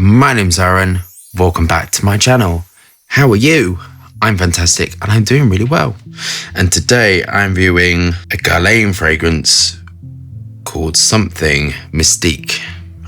My name's Aaron. Welcome back to my channel. How are you? I'm fantastic and I'm doing really well. And today I'm viewing a Guerlain fragrance called something Mystique.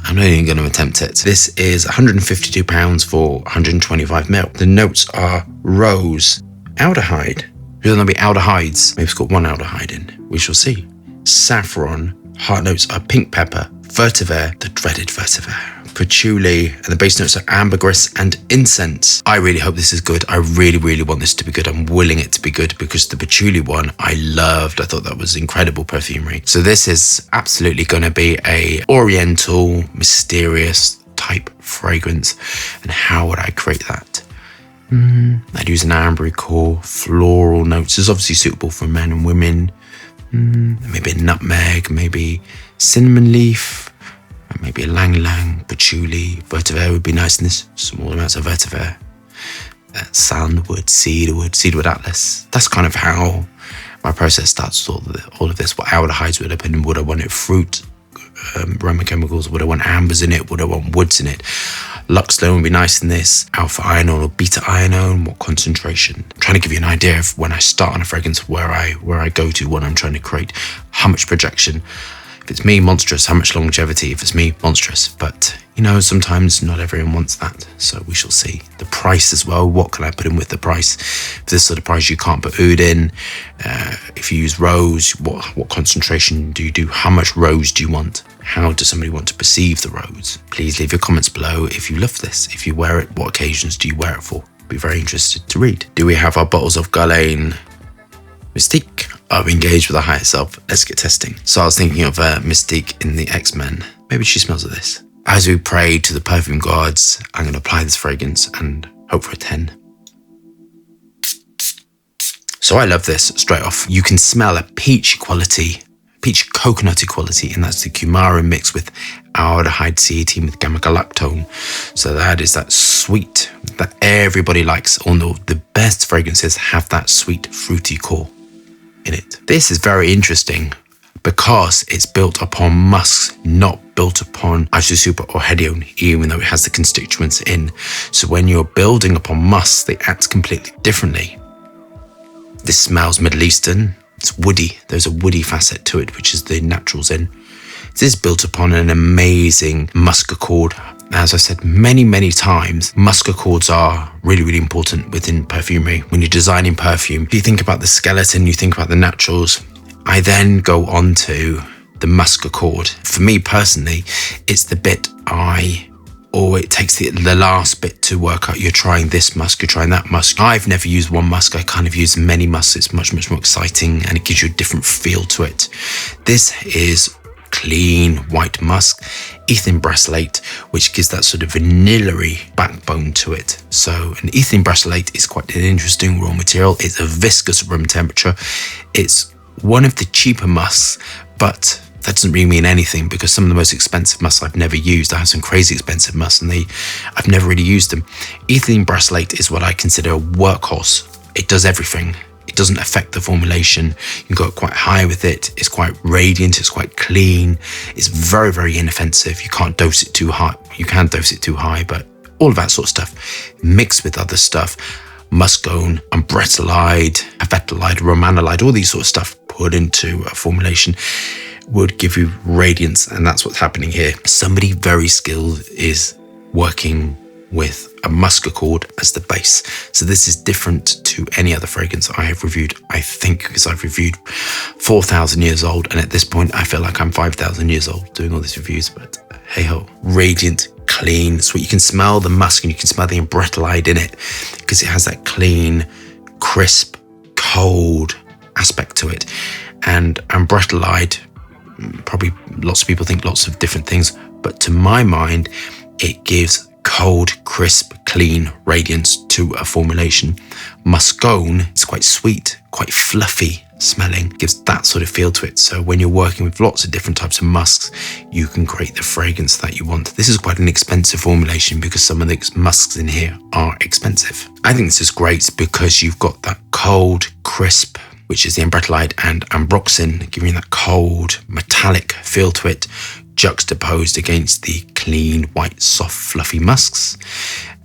I'm not even going to attempt it. This is £152 for 125ml. The notes are rose, aldehyde. Will there be aldehydes? Maybe it's got one aldehyde in. We shall see. Saffron. Heart notes are pink pepper, vetiver, the dreaded vetiver, patchouli, and the base notes are ambergris and incense. I really hope this is good. I really want this to be good. I'm willing it to be good because the patchouli one I loved. I thought that was incredible perfumery. So this is absolutely going to be a oriental, mysterious type fragrance. And how would I create that? I'd use an ambery core, floral notes. This is obviously suitable for men and women. Maybe a nutmeg, maybe cinnamon leaf, maybe a lang lang, patchouli, vetiver would be nice in this. Small amounts of vetiver, sandalwood, cedarwood atlas. That's kind of how my process starts with all of this. What aldehydes would I put in? Would I want it fruit, aroma chemicals? Would I want ambers in it? Would I want woods in it? Luxlone would be nice in this. Alpha ionone or beta ionone, what concentration? I'm trying to give you an idea of when I start on a fragrance, where I go to, what I'm trying to create, how much projection. If it's me, monstrous. How much longevity? If it's me, monstrous. But, you know, sometimes not everyone wants that. So we shall see. The price as well. What can I put in with the price? For this sort of price, you can't put oud in. If you use rose, what concentration do you do? How much rose do you want? How does somebody want to perceive the rose? Please leave your comments below if you love this. If you wear it, what occasions do you wear it for? Be very interested to read. Do we have our bottles of Guerlain Mystique? Are we engaged with our higher self? Let's get testing. So I was thinking of Mystique in the X-Men. Maybe she smells of this. As we pray to the perfume gods, I'm going to apply this fragrance and hope for a 10. So I love this straight off. You can smell a peach quality, peach coconutty quality, and that's the coumarin mixed with aldehyde C18 with gamma-galactone. So that is that sweet that everybody likes. All the best fragrances have that sweet fruity core in it. This is very interesting because it's built upon musks, not built upon isosuper or hedione, even though it has the constituents in. So when you're building upon musks, they act completely differently. This smells Middle Eastern. It's woody. There's a woody facet to it, which is the naturals in. This is built upon an amazing musk accord. As I said many times, musk accords are really important within perfumery. When you're designing perfume, if you think about the skeleton, you think about the naturals. I then go on to the musk accord. For me personally, it's the bit it takes the last bit to work out. You're trying this musk, you're trying that musk. I've never used one musk. I kind of use many musks. It's much more exciting and it gives you a different feel to it. This is clean white musk, ethylene brassylate, which gives that sort of vanilla-y backbone to it. So an ethylene brassylate is quite an interesting raw material. It's a viscous room temperature. It's one of the cheaper musks, but that doesn't really mean anything because some of the most expensive musks I've never used. I have some crazy expensive musks and I've never really used them. Ethylene brassylate is what I consider a workhorse. It does everything. It doesn't affect the formulation. You can go quite high with it. It's quite radiant. It's quite clean. It's very inoffensive. You can't dose it too high. You can dose it too high, but all of that sort of stuff mixed with other stuff, muscone, umbretolide, avetolide, romanolide, all these sort of stuff put into a formulation would give you radiance, and that's what's happening here. Somebody very skilled is working with a musk accord as the base. So this is different to any other fragrance I have reviewed, I think, because I've reviewed 4,000 years old, and at this point I feel like I'm 5,000 years old doing all these reviews, but hey ho. Radiant, clean, sweet. You can smell the musk and you can smell the umbretolide in it because it has that clean, crisp, cold aspect to it. And umbretolide, probably lots of people think lots of different things, but to my mind, it gives cold, crisp, clean radiance to a formulation. Muscone is quite sweet, quite fluffy smelling, gives that sort of feel to it. So when you're working with lots of different types of musks, you can create the fragrance that you want. This is quite an expensive formulation because some of the musks in here are expensive. I think this is great because you've got that cold, crisp, which is the umbretolide and ambroxan, giving you that cold, metallic feel to it, juxtaposed against the clean, white, soft, fluffy musks.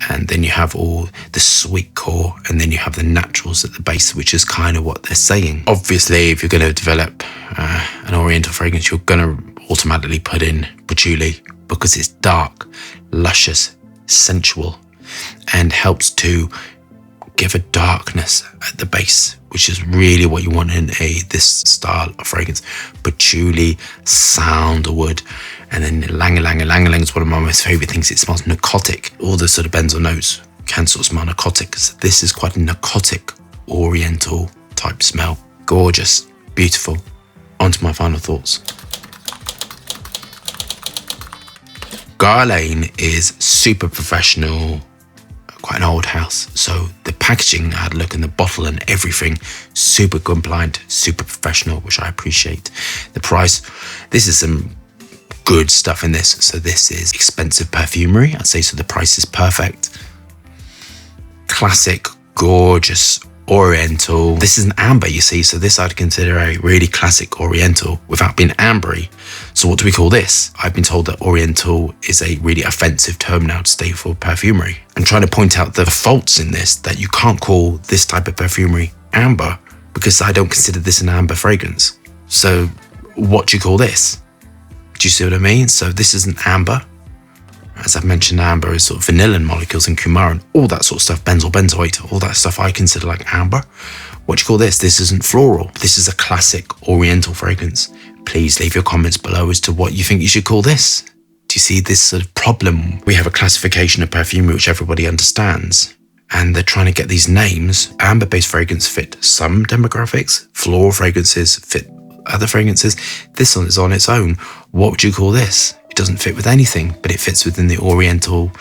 And then you have all the sweet core, and then you have the naturals at the base, which is kind of what they're saying. Obviously, if you're going to develop an oriental fragrance, you're going to automatically put in patchouli because it's dark, luscious, sensual, and helps to give a darkness at the base, which is really what you want in this style of fragrance. Patchouli, sandalwood, and then ylang-ylang is one of my most favorite things. It smells narcotic. All the sort of benzyl notes can sort of smell narcotic. So this is quite a narcotic, oriental type smell. Gorgeous, beautiful. On to my final thoughts. Guerlain is super professional, quite an old house. So the packaging, I had a look in the bottle and everything, super compliant, super professional, which I appreciate. The price, this is some good stuff in this. So this is expensive perfumery, I'd say, so the price is perfect. Classic, gorgeous, oriental. This is an amber, you see, so this I'd consider a really classic oriental without being ambery. So what do we call this? I've been told that oriental is a really offensive term now to say for perfumery. I'm trying to point out the faults in this, that you can't call this type of perfumery amber because I don't consider this an amber fragrance. So what do you call this? Do you see what I mean? So this is an amber. As I've mentioned, amber is sort of vanillin molecules and coumarin, all that sort of stuff, benzoyl, benzoate, all that stuff I consider like amber. What do you call this? This isn't floral. This is a classic oriental fragrance. Please leave your comments below as to what you think you should call this. Do you see this sort of problem? We have a classification of perfumery which everybody understands, and they're trying to get these names. Amber-based fragrance fit some demographics, floral fragrances fit other fragrances. This one is on its own. What would you call this? It doesn't fit with anything, but it fits within the oriental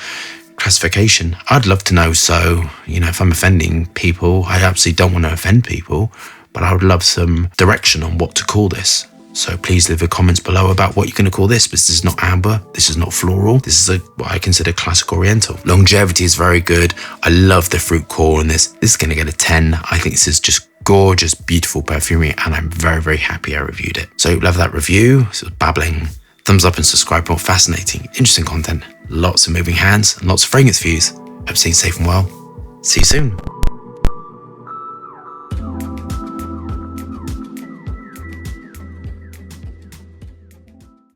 classification. I'd love to know. So, if I'm offending people, I absolutely don't want to offend people, but I would love some direction on what to call this. So please leave your comments below about what you're going to call this. This is not amber. This is not floral. This is what I consider classic oriental. Longevity is very good. I love the fruit core in this. This is going to get a 10. I think this is just gorgeous, beautiful perfumery, and I'm very, very happy I reviewed it. So love that review. Sort of babbling. Thumbs up and subscribe for more fascinating, interesting content. Lots of moving hands and lots of fragrance views. Hope you're staying safe and well. See you soon.